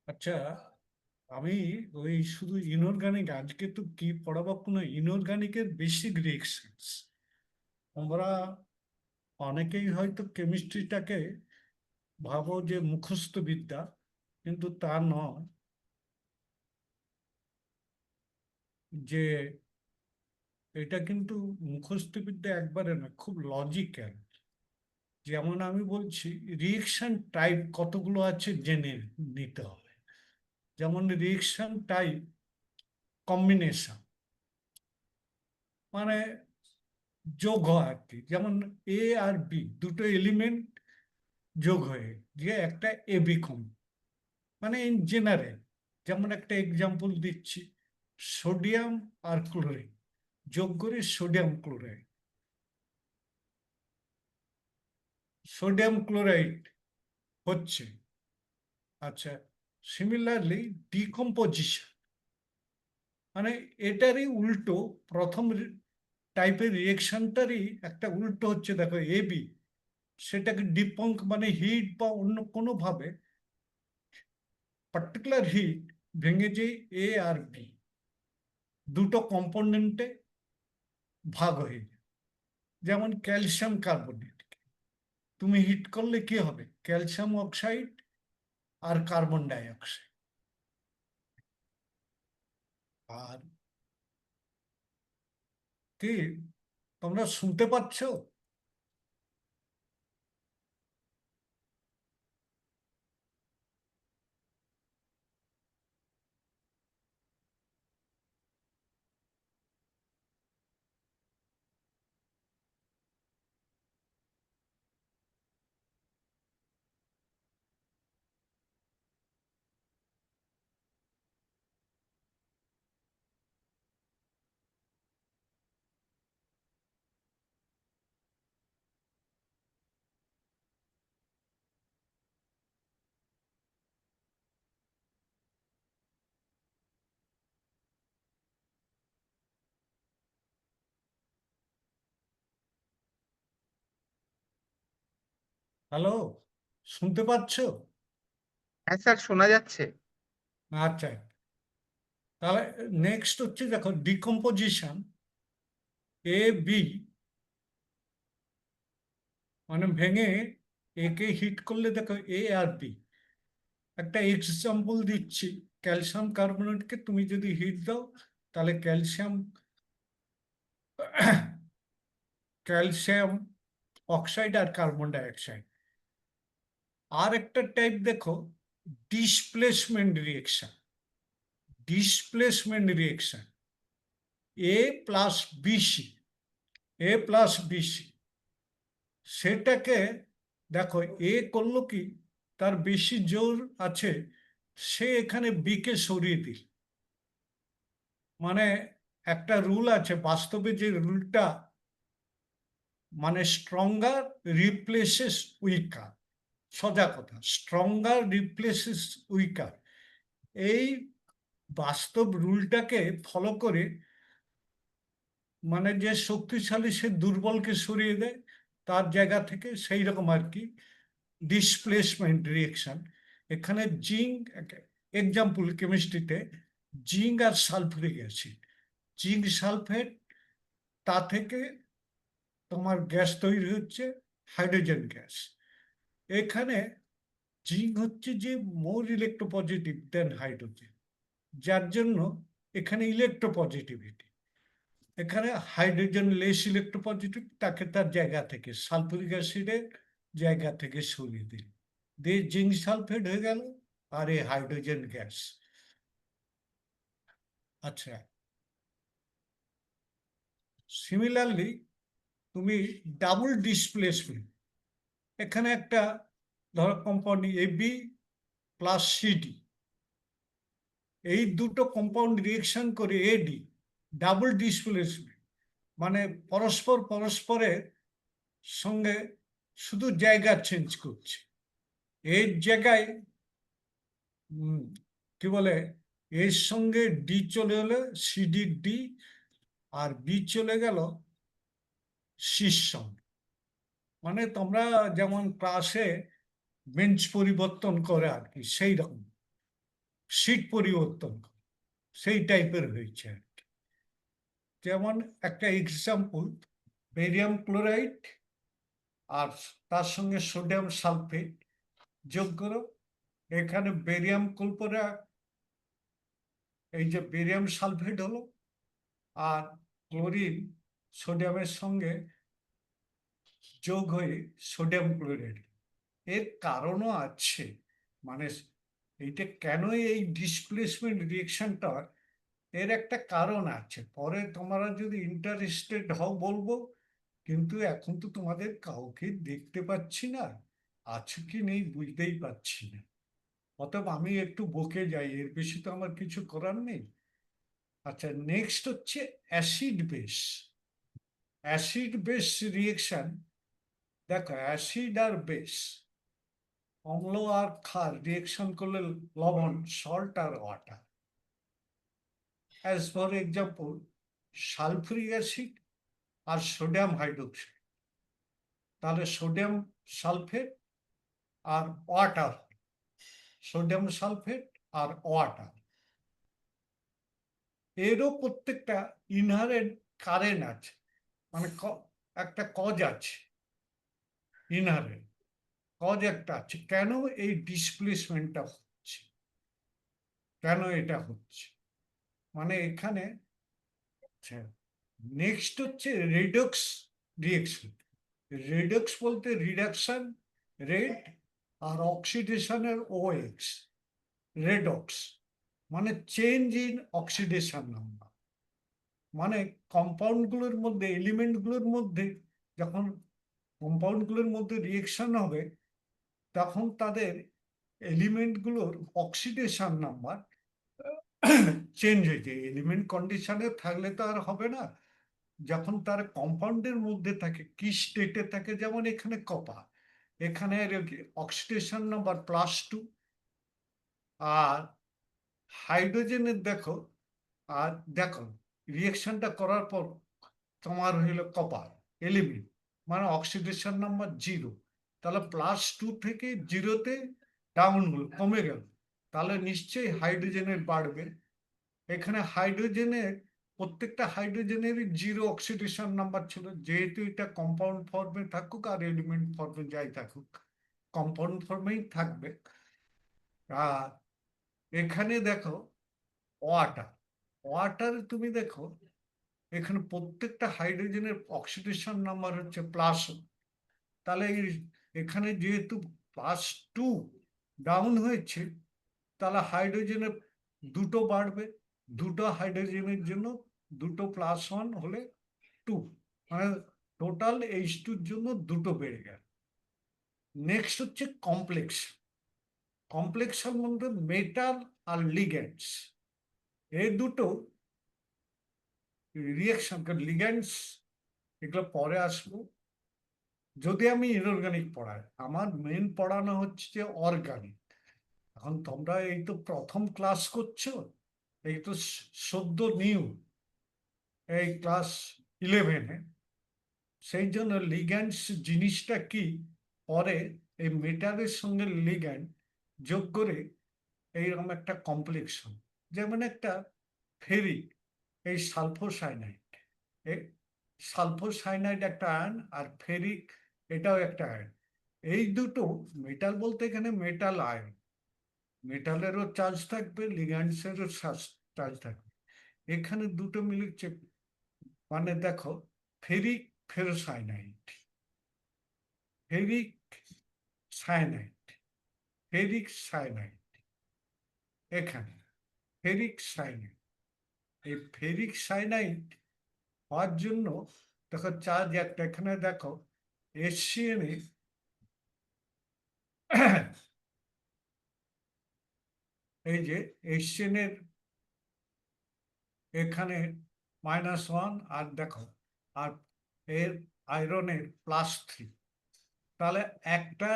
আচ্ছা, আমি ওই শুধু ইনঅর্গানিক আজকে তো কি পড়াবো কোনো ইনঅর্গানিকের বেসিক রিয়েকশনস। আমরা অনেকেই হয়তো কেমিস্ট্রিটাকে ভাবো যে মুখস্থ বিদ্যা, কিন্তু তা নয়। যে এটা কিন্তু মুখস্থ বিদ্যা একবারে না, খুব লজিক্যাল। যেমন আমি বলছি, রিয়েকশন টাইপ কতগুলো আছে জেনে নিতে হবে। যেমন রিয়েকশন টাইপ কম্বিনেশন, মানে যোগ হয় আর কি। যেমন এ আর বি দুটো এলিমেন্ট যোগ হয়ে যে একটা এবি কম, মানে ইন জেনারেল। যেমন একটা এক্সাম্পল দিচ্ছি, সোডিয়াম আর ক্লোরাইড যোগ করে সোডিয়াম ক্লোরাইড, সোডিয়াম ক্লোরাইড হচ্ছে। আচ্ছা, সিমিলারলি ডিকম্পোজিশন, মানে এটারই উল্টো। প্রথম টাইপের রিয়েকশনটারই একটা উল্টো হচ্ছে, দেখো এবি, সেটাকে ডিপঙ্ক মানে হিট বা অন্য কোনোভাবে পার্টিকুলার হিট ভেঙে যে এ আর বি দুটো কম্পোনেন্টে ভাগ হয়ে যায়। যেমন ক্যালসিয়াম কার্বনেট, তুমি হিট করলে কি হবে? ক্যালসিয়াম অক্সাইড আর কার্বন ডাই অক্সাইড। আর কি তোমরা শুনতে পাচ্ছ? হ্যালো, শুনতে পাচ্ছ? হ্যাঁ স্যার, শোনা যাচ্ছে। আচ্ছা, তাহলে নেক্সট হচ্ছে, দেখো ডিকম্পোজিশন এ বি, মানে ভেঙে একে হিট করলে দেখো এ আর বি। একটা এক্সাম্পল দিচ্ছি, ক্যালসিয়াম কার্বনেটকে তুমি যদি হিট দাও, তাহলে ক্যালসিয়াম ক্যালসিয়াম অক্সাইড আর কার্বন ডাই অক্সাইড। আর একটা টাইপ দেখো, ডিসপ্লেসমেন্ট রিয়েকশন। ডিসপ্লেসমেন্ট রিয়েকশন এ প্লাস বিসি, এ প্লাস বিসি, সেটাকে দেখো এ করলো কি, তার বেশি জোর আছে, সে এখানে বিকে সরিয়ে দিল। মানে একটা রুল আছে বাস্তবে, যে রুলটা মানে স্ট্রঙ্গার রিপ্লেসেস উইকার। সোজা কথা, স্ট্রঙ্গার রিপ্লেসেস উইকার। এই বাস্তব রুলটাকে ফলো করে, মানে যে শক্তিশালী সে দুর্বলকে সরিয়ে দেয় তার জায়গা থেকে, সেই রকম আর কি ডিসপ্লেসমেন্ট রিয়েকশন। এখানে জিঙ্ক, এক্সাম্পল কেমিস্ট্রিতে জিঙ্ক আর সালফিউরিক অ্যাসিড, জিঙ্ক সালফেট, তা থেকে তোমার গ্যাস তৈরি হচ্ছে, হাইড্রোজেন গ্যাস। এখানে জিঙ্ক হচ্ছে যে মোর ইলেকট্রোপজিটিভ দেন হাইড্রোজেন, যার জন্য এখানে ইলেকট্রোপজিটিভিটি। এখানে হাইড্রোজেন লেস ইলেকট্রোপজিটিভ, তাকে তার জায়গা থেকে সালফুরিক অ্যাসিডের জায়গা থেকে সরিয়ে দিল, দিয়ে জিঙ্ক সালফেট হয়ে গেল, আর এই হাইড্রোজেন গ্যাস। আচ্ছা, সিমিলারলি তুমি ডাবল ডিসপ্লেসমেন্ট, এখানে একটা ধরো কম্পাউন্ড এবি প্লাস সিডি, এই দুটো কম্পাউন্ড রিয়েকশন করে এডি, ডাবল ডিসপ্লেসমেন্ট, মানে পরস্পর পরস্পরের সঙ্গে শুধু জায়গা চেঞ্জ করছে। এর জায়গায় কি বলে, এর সঙ্গে ডি চলে এলো, সিডি ডি, আর বি চলে গেল সির সঙ্গে। মানে তোমরা যেমন ক্লাসে বেঞ্চ পরিবর্তন করে আর কি, সেই রকম। শীট পরিবর্তন করে, সেই টাইপের হয়েছে আর কি। যেমন একটা এক্সাম্পল, বেরিয়াম ক্লোরাইড আর তার সঙ্গে সোডিয়াম সালফেট যোগ করো, এখানে বেরিয়াম ক্লোরা, এই যে বেরিয়াম সালফেট হলো, আর ক্লোরিন সোডিয়ামের সঙ্গে যোগ হয়ে সোডিয়াম ক্লোরাইড। এর কারণও আছে, মানে এইটা কেন এই ডিসপ্লেসমেন্ট রিয়েকশনটা, এর একটা কারণ আছে, পরে তোমরা যদি ইন্টারেস্টেড হও বলবো, কিন্তু এখন তো তোমাদের কাউকে দেখতে পাচ্ছি না, আছে কি নেই বুঝতেই পারছি না। অতএব আমি একটু বকে যাই, এর বেশি তো আমার কিছু করার নেই। আচ্ছা, নেক্সট হচ্ছে acid base. Acid base reaction, দেখো অ্যাসিড আর বেস, অম্ল আর ক্ষার রিয়েকশন করলে লবণ, সল্ট আর water. As for example, sulphuric acid আর সোডিয়াম হাইড্রোক্সাইড, তাহলে সোডিয়াম সালফেট আর ওয়াটার, সোডিয়াম সালফেট আর ওয়াটার, এরও প্রত্যেকটা ইনহারেন্ট কারেন্ট আছে, মানে একটা কজ আছে, ইনহারেন্ট কজ একটা আছে। কেন এই ডিসপ্লেসমেন্টটা হচ্ছে, কেন এটা হচ্ছে, মানে এখানে নেক্সট হচ্ছে রেডক্স রিয়েকশন। রেডক্স বলতে রিডাকশন রেট, আর অক্সিডেশনের OX, রেডক্স মানে চেঞ্জ ইন অক্সিডেশন নাম্বার। মানে কম্পাউন্ডগুলোর মধ্যে, এলিমেন্টগুলোর মধ্যে যখন কম্পাউন্ডগুলোর মধ্যে রিয়েকশন হবে, তখন তাদের এলিমেন্টগুলোর অক্সিডেশন নাম্বার চেঞ্জ হয়ে যায়। এলিমেন্ট কন্ডিশনে থাকলে তো আর হবে না, যখন তার কম্পাউন্ডের মধ্যে থাকে, কি স্টেটে থাকে, যেমন এখানে কপার, এখানে অক্সিডেশন নাম্বার +2, আর হাইড্রোজেনের দেখো, আর দেখো রিয়েকশনটা করার পর তোমার হইল কপার এলিমেন্ট, মানে অক্সিডেশন নাম্বার 0, তাহলে +2 থেকে 0-তে ডাউন হলো, কমে গেল, তাহলে নিশ্চয়ই হাইড্রোজেনের বাড়বে। এখানে হাইড্রোজেনের, প্রত্যেকটা হাইড্রোজেনের 0 অক্সিডেশন নাম্বার ছিল, যেহেতু এটা কম্পাউন্ড ফর্মে থাকুক আর এলিমেন্ট ফর্মে যাই থাকুক, কম্পাউন্ড ফর্মেই থাকবে। আর এখানে দেখো ওয়াটার, ওয়াটারে তুমি দেখো এখানে প্রত্যেকটা হাইড্রোজেনের অক্সিডেশন নাম্বার হচ্ছে +1, তাহলে এখানে যেহেতু +2 ডাউন হয়েছে, তাহলে হাইড্রোজেনের দুটো বাড়বে, দুটো হাইড্রোজেনের জন্য দুটো +1 হলে 2, মানে টোটাল H2-র জন্য দুটো বেড়ে গেল। নেক্সট হচ্ছে কমপ্লেক্স। কমপ্লেক্সের মধ্যে মেটাল আর লিগ্যান্ডস, এই দুটো রিয়েকশন, লিগ্যান্ডস এগুলো পরে আসবো, যদি আমি ইনঅর্গানিক পড়াই। আমার মেন পড়ানো হচ্ছে যে অর্গানিক। এখন তোমরা এই তো প্রথম ক্লাস করছো, এই তো সদ্য নিউ এই ক্লাস 11-এ, সেই জন্য লিগ্যান্ডস জিনিসটা কি, পরে এই মেটালের সঙ্গে লিগ্যান্ড যোগ করে এইরকম একটা কমপ্লেক্স, যেমন একটা ফেরিক, এই সালফোসাইনাইড, এই সালফোসাইনাইড একটা আয়ন, আর ফেরিক এটাও একটা আয়ন। এই দুটো মেটাল বলতে এখানে মেটাল আয়ন, মেটালেরও চার্জ থাকবে, লিগ্যান্ডসেরও চার্জ থাকবে, এখানে দুটো মিলেছে, মানে দেখো ferric ferrocyanide, ferric cyanide, ferric cyanide, এখানে ফেরিক সায়ানাইড। এই ফেরিক সায়ানাইড হওয়ার জন্য দেখো চার্জ একটা, এখানে দেখো HCN এই যে HCN এর এখানে -1, আর দেখো আর এর আয়রনের +3, তাহলে একটা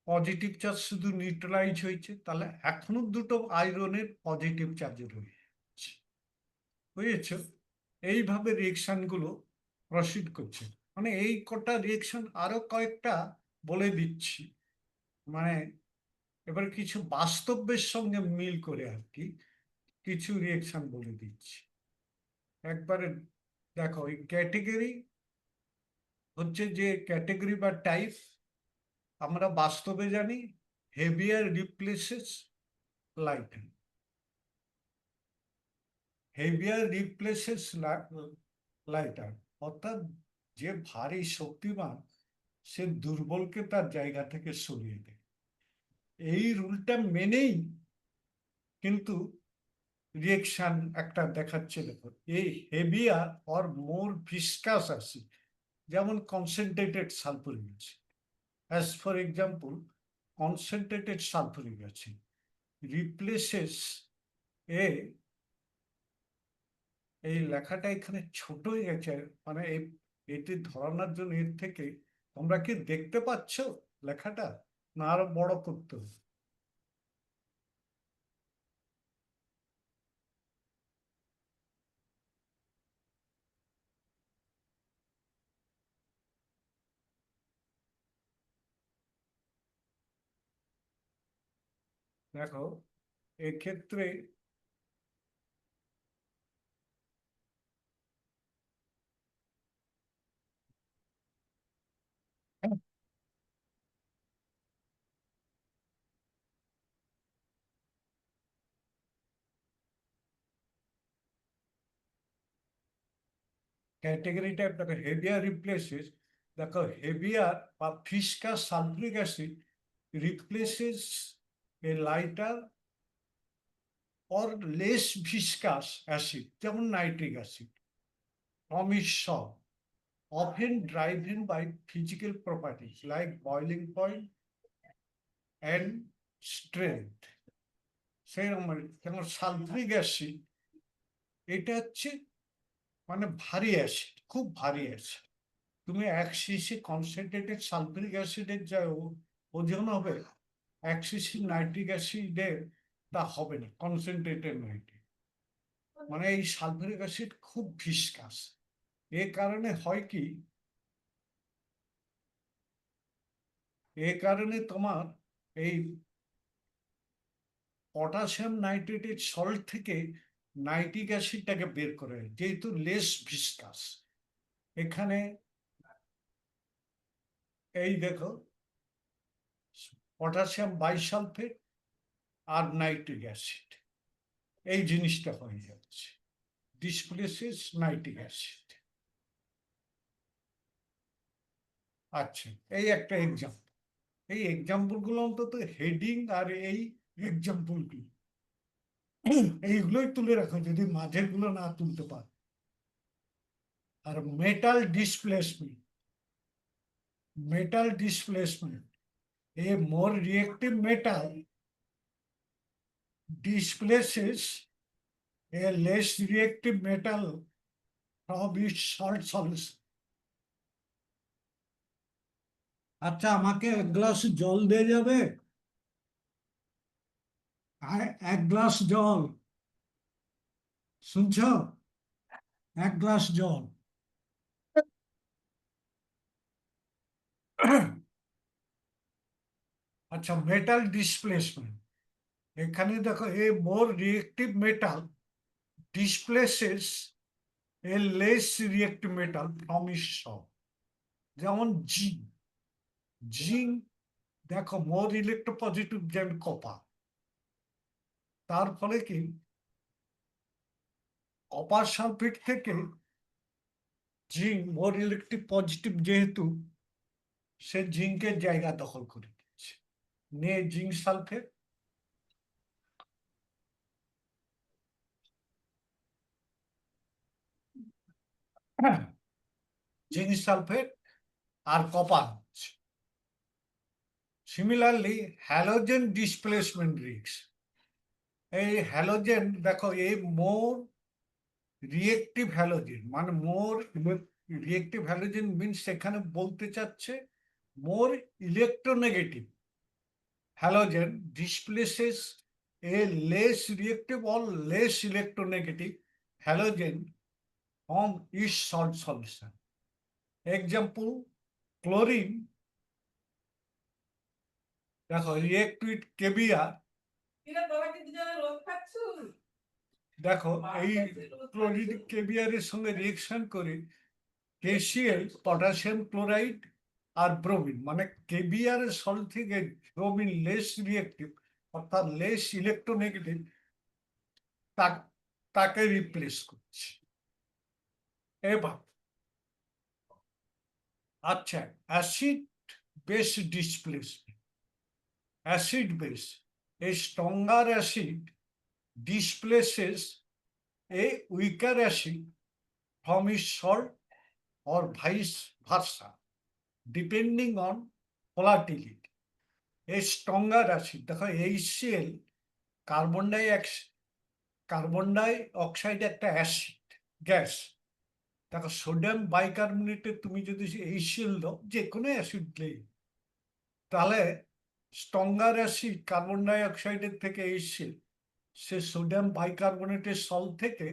পজিটিভ চার্জ শুধু নিউট্রালাইজ হয়েছে, তাহলে এখনো দুটো আয়রনের পজিটিভ চার্জ রয়েছে, বুঝেছ? এইভাবে রিয়েকশন গুলো প্রসিড করছে। মানে এই কটা রিয়েকশন, আরো কয়েকটা বলে দিচ্ছি, মানে এবার কিছু বাস্তবের সঙ্গে মিল করে আর কি কিছু রিয়েকশন বলে দিচ্ছি। একবারে দেখো, এই ক্যাটেগরি হচ্ছে যে ক্যাটেগরি বা টাইপ, আমরা বাস্তবে জানি heavier replaces lighter. Heavier replaces lighter, অর্থাৎ যে ভারী শক্তিমান সে দুর্বলকে তার জায়গা থেকে সরিয়ে দেয়। এই রুলটা মেনেই কিন্তু রিয়েকশন একটা দেখাচ্ছে। দেখো, এই heavier or more viscous acid, যেমন concentrated sulphuric acid, as for example concentrated sulphuric acid replaces a, এই লেখাটা এখানে ছোট হয়ে গেছে, মানে এটি ধরানোর জন্য এর থেকে তোমরা কি দেখতে পাচ্ছ লেখাটা, না আরো বড় করতে হবে? দেখো, এক্ষেত্রে ক্যাটেগরিটা দেখো, হেভিয়ার রিপ্লেসেস, দেখো হেভিয়ার বা viscous sulphuric acid replaces a lighter or less viscous acid, যেমন nitric acid, from its shop, often driven by physical properties like boiling point and strength. সেরকম যেমন সালফ্রিক অ্যাসিড, এটা হচ্ছে মানে ভারী অ্যাসিড, খুব ভারী অ্যাসিড। তুমি 1 সিসি কনসেন্ট্রেটেড সালফ্রিক অ্যাসিডের যা ওজন হবে, 1 সিসি নাইট্রিক অ্যাসিডের তা হবে না, কনসেন্ট্রেটেড নাইট্রিক। মানে এই সালফ্রিক অ্যাসিড খুব ভিসকাস। এ কারণে হয় কি, এ কারণে তোমার এই পটাশিয়াম নাইট্রেটেড সল্ট থেকে নাইট্রিক অ্যাসিডটাকে বের করে, যেহেতু লেস ভিসকাস। এখানে এই দেখো, পটাশিয়াম বাইসালফেট আর নাইট্রিক অ্যাসিড, এই জিনিসটা হয়ে যাচ্ছে, ডিসপ্লেসেস নাইট্রিক অ্যাসিড। আচ্ছা, এই একটা এক্সাম্পল। এই এক্সাম্পল গুলো অন্তত হেডিং আর এই এক্সাম্পল গুলো এইগুলোই তুলে রাখো, যদি মাঝের গুলো না তুলতে পারো। আর metal displacement, a more reactive metal displaces a less reactive metal from its salt solution. আচ্ছা, আমাকে 1 গ্লাস জল দিয়ে যাবে? আর 1 গ্লাস জল, শুনছ? 1 গ্লাস জল। আচ্ছা, মেটাল ডিসপ্লেসমেন্ট, এখানে দেখো, a more reactive metal displaces a less reactive metal from its salt, যেমন জিঙ্ক। জিঙ্ক দেখো মোর ইলেকট্রোপজিটিভ দেন কপার। তার ফলে কি, কপার সালফেট থেকে জিঙ্ক মোর ইলেকট্রিক পজিটিভ, যেহেতু সে জিঙ্কের জায়গা দখল করে দিচ্ছে, নিয়ে জিঙ্ক সালফেট, জিঙ্ক সালফেট আর কপার হচ্ছে। সিমিলারলি হ্যালোজেন ডিসপ্লেসমেন্ট রিক্স, এই হ্যালোজেন দেখো, এই মোর রিয়েক্টিভ হ্যালোজেন, মানে মোর রিয়েক্টিভ হ্যালোজেন মিনস সেখানে বলতে চাচ্ছে মোর electronegative halogen displaces a less reactive or less electronegative halogen from its salt solution. Example, chlorine দেখো রিয়েক্ট উইথ কেবিআর, দেখো এই ক্লোরিন কেবিআর এর সঙ্গে রিয়েকশন করে KCl পটাশিয়াম ক্লোরাইড আর ব্রোমিন, মানে কেবিআর এর সল্ট থেকে ব্রোমিন লেস রিয়েক্টিভ অর্থাৎ লেস ইলেকট্রোনেগেটিভ, তাকে রিপ্লেস করছে। এবার আচ্ছা, acid base displacement, acid base, a stronger acid displaces a weaker acid from its salt or vice versa, depending on volatility. A stronger acid, দেখো HCl carbon die oxide একটা acid gas. দেখো sodium বাইকার্বনেটে তুমি যদি HCl দাও, যে কোনো acid দিলেই, তাহলে স্ট্রঙ্গার অ্যাসিড কার্বন ডাই অক্সাইডের থেকে HCl সে সোডিয়াম বাইকার্বনেটের সল্ট থেকে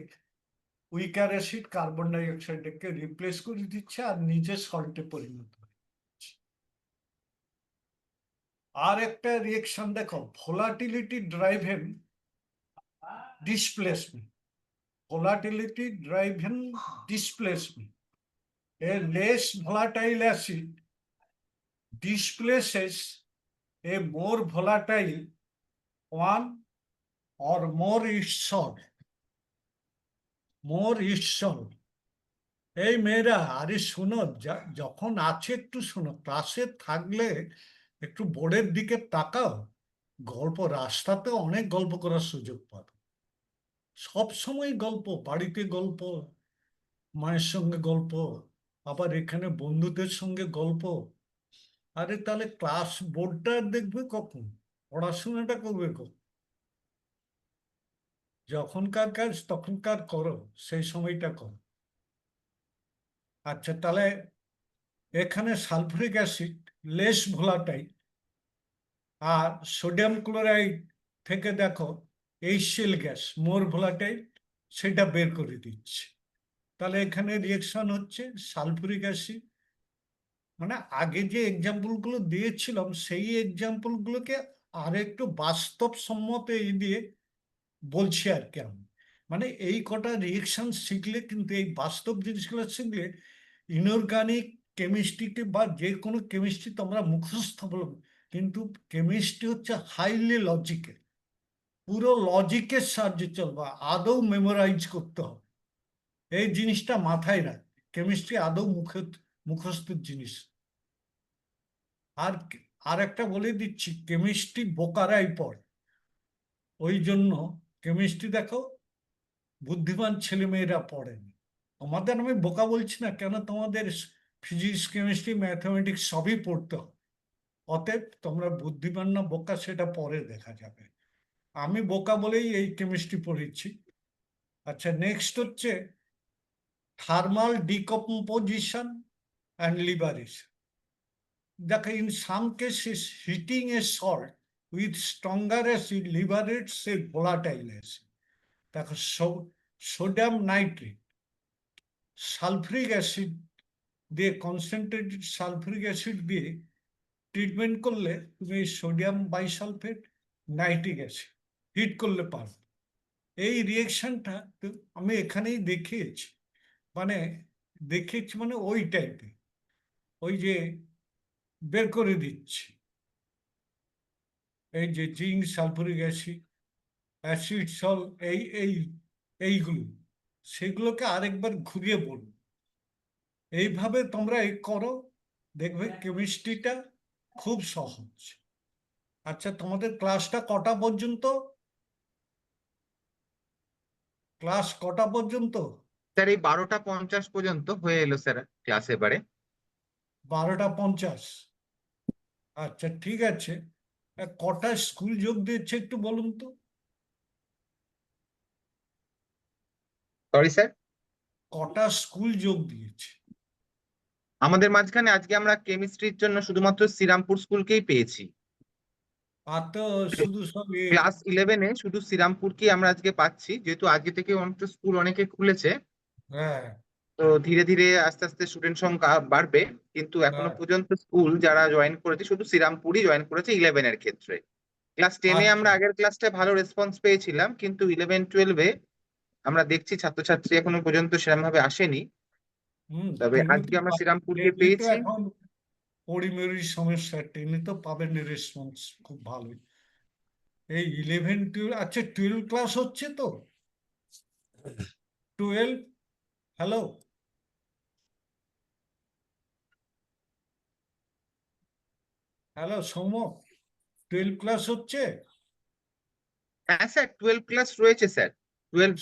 weaker acid carbon die অক্সাইডকে replace করে দিচ্ছে আর নিজের সল্টে পরিণত হচ্ছে। আর একটা রিয়েকশন দেখো, volatility driven displacement, volatility driven displacement, a less volatile acid displaces a more volatile one or more its salt, more its salt। এই মেয়েরা, আরে শোনো, যখন আছে একটু শোনো, ক্লাসে থাকলে একটু বোর্ডের দিকে তাকাও, গল্প রাস্তাতে অনেক গল্প করার সুযোগ পাবে, সব সময় গল্প, বাড়িতে গল্প, মায়ের সঙ্গে গল্প, আবার এখানে বন্ধুদের সঙ্গে গল্প। আরে তাহলে ক্লাস বোর্ডটা দেখবে কখন, পড়াশোনাটা করবে কখন? যখনকার কাজ তখনকার করো, সেই সময়টা করো। আচ্ছা, তাহলে এখানে সালফুরিক অ্যাসিড লেস ভোলাটাইল, আর সোডিয়াম ক্লোরাইড থেকে দেখো HCl গ্যাস মোর ভোলাটাইল, সেটা বের করে দিচ্ছে। তাহলে এখানে রিয়েকশন হচ্ছে সালফুরিক অ্যাসিড, মানে আগে যে এক্সাম্পলগুলো দিয়েছিলাম সেই এক্সাম্পলগুলোকে আর একটু বাস্তবসম্মত এই দিয়ে বলছি আর কি আমি। মানে এই কটা রিয়েকশন শিখলে কিন্তু, এই বাস্তব জিনিসগুলো শিখলে ইনঅর্গানিক কেমিস্ট্রিতে বা যে কোনো কেমিস্ট্রি তোমরা মুখস্থ বলো, কিন্তু কেমিস্ট্রি হচ্ছে হাইলি লজিক্যাল, পুরো লজিকের সাহায্যে চলবে, আদৌ মেমোরাইজ করতে হবে। এই জিনিসটা মাথায় রাখ, কেমিস্ট্রি আদৌ মুখস্থের জিনিস। আর আর একটা বলে দিচ্ছি, কেমিস্ট্রি বোকারাই পড়ে, ওই জন্য কেমিস্ট্রি দেখো বুদ্ধিমান ছেলেমেয়েরা পড়েন। আমাদের, আমি বোকা বলছি না, কেন তোমাদের ফিজিক্স কেমিস্ট্রি ম্যাথমেটিক্স সবই পড়তে হবে। অতএব তোমরা বুদ্ধিমান না বোকা সেটা পরে দেখা যাবে, আমি বোকা বলেই এই কেমিস্ট্রি পড়েছি। আচ্ছা, নেক্সট হচ্ছে থার্মাল ডিকম্পোজিশন অ্যান্ড লিবারেশন। দেখো, in some cases heating a salt with stronger acid liberates a volatile acid। দেখো সোডিয়াম নাইট্রেট সালফুরিক অ্যাসিড দিয়ে, কনসেন্ট্রেটেড সালফুরিক অ্যাসিড দিয়ে ট্রিটমেন্ট করলে তুমি sodium bisulphate nitric acid heat করলে পারবে। এই রিয়েকশনটা আমি এখানেই দেখিয়েছি, মানে দেখিয়েছি মানে ওই টাইপের, ওই যে বের করে দিচ্ছি, এই যে জিঙ্ক সালফুরিক অ্যাসিড, অ্যাসিড সল, এইগুলো, সেগুলোকে আরেকবার ঘুরিয়ে বলুন। এইভাবে তোমরা করো, দেখবে কেমিস্ট্রিটা খুব সহজ। আচ্ছা, তোমাদের ক্লাসটা কটা পর্যন্ত? ক্লাস কটা পর্যন্ত? স্যার এই 12টা 50 পর্যন্ত হয়ে এলো স্যার ক্লাস এবারে। 12টা 50। আচ্ছা, ঠিক আছে। কটা স্কুল যোগ দিচ্ছে একটু বলুন তো? সরি স্যার, কটা স্কুল যোগ দিয়েছে? আমাদের মাঝখানে আজকে আমরা কেমিস্ট্রির জন্য শুধুমাত্র শ্রীরামপুর স্কুলকেই পেয়েছি। আর তো শুধু সব ক্লাস 11-এ শুধু শ্রীরামপুরকেই আমরা আজকে পাচ্ছি, যেহেতু আজকে থেকে অনেক স্কুল অনেকে খুলেছে। হ্যাঁ, তো ধীরে ধীরে আস্তে আস্তে স্টুডেন্ট সংখ্যা বাড়বে, কিন্তু এখনো হ্যাঁ, পর্যন্ত স্কুল যারা জয়েন করেছে শুধু শ্রীরামপুরই জয়েন করেছে 11 এর ক্ষেত্রে। ক্লাস 10-এ আমরা আচ্ছা। আগের ক্লাসটা ভালো রেসপন্স পেয়েছিলাম, কিন্তু 11-12-এ আমরা দেখছি ছাত্রছাত্রী এখনো পর্যন্ত সেরকম ভাবে আসেনি। তবে টেনে আজকে তো আমরা শ্রীরামপুরকে টেনে তো পেয়েছি। এখন পরিমেরই সমস্যা, টেনে তো পাবেন রেসপন্স খুব ভালো। এই 11 12, আচ্ছা 12 ক্লাস হচ্ছে তো? 12, হ্যালো, হ্যালো সৌম্য, 12 ক্লাস হচ্ছে? হ্যাঁ স্যার, 12 ক্লাস রয়েছে স্যার, 12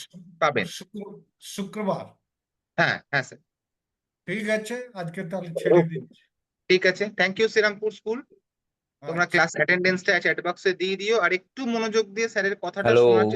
পাবেন। শুক্রবার? হ্যাঁ হ্যাঁ স্যার। ঠিক আছে, আজকে তাহলে ছেড়ে ওকে, দিচ্ছি। ঠিক আছে, থ্যাংক ইউ শ্রীরামপুর স্কুল। তোমরা আচ্ছা। ক্লাস অ্যাটেন্ডেন্সটা চ্যাট বক্সে দিয়ে দিও, আর একটু মনোযোগ দিয়ে স্যারের কথাটা হ্যালো। শোনার